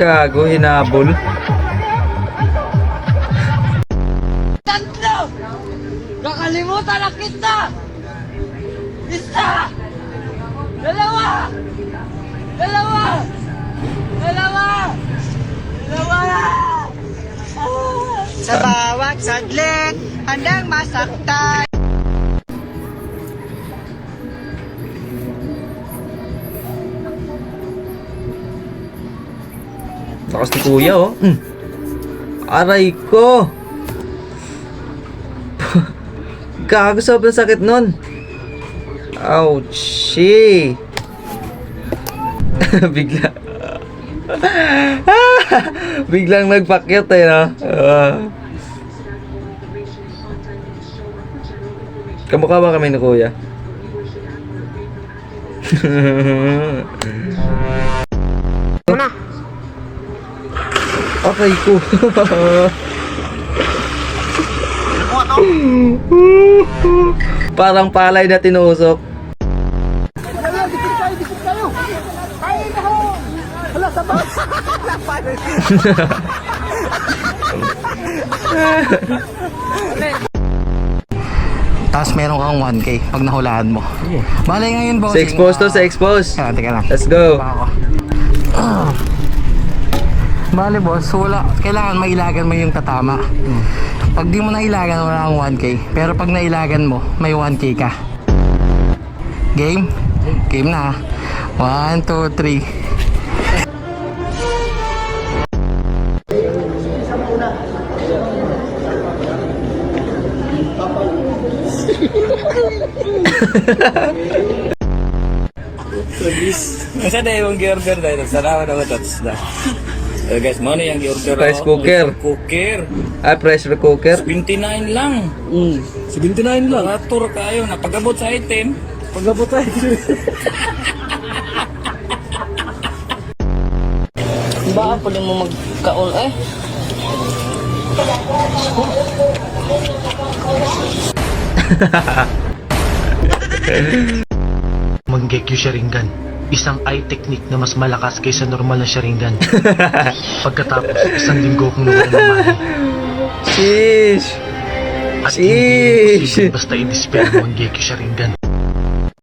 Gago, hinabol. Tatlo! Kakalimutan na kita! Isa! Dalawa! Dalawa! Dalawa! Dalawa! Sa bawat saglit, handang masaktan. Lakas ni kuya, oh. Aray ko. Gago, sobrang sakit nun. Ouchie. Bigla. Biglang nagpakyat eh, no? Kamukha ba kami ni kuya? Muna. Aray ko. Parang palay na tinusok. Tapos meron kang 1K pag nahulaan mo. Bale ngayon, boss. Sa expose to, sa expose. Teka lang. Let's go. Bale, boss, wala. Kailangan mailagan mo yung tatama. Pag di mo nailagan, wala kang 1K. Pero pag nailagan mo, may 1K ka. Game? Game na. 1, 2, 3. Masa ada yung gi-order dahil sarawa na matats na. Guys, mana yang gi-order? Rice cooker. Cooker. Ah, pressure cooker. 29 lang. 79 lang. Atur kayo na pag-abot sa item. Pag-abot tayo. Baka pwede mo magkaol eh. Manggekyo Sharingan. Isang eye technique na mas malakas kaysa normal na Sharingan. Pagkatapos, isang linggo kong nawala ng mani. Sheesh. At hindi Sheesh. imposible basta i-dispel mo ang Manggekyo Sharingan.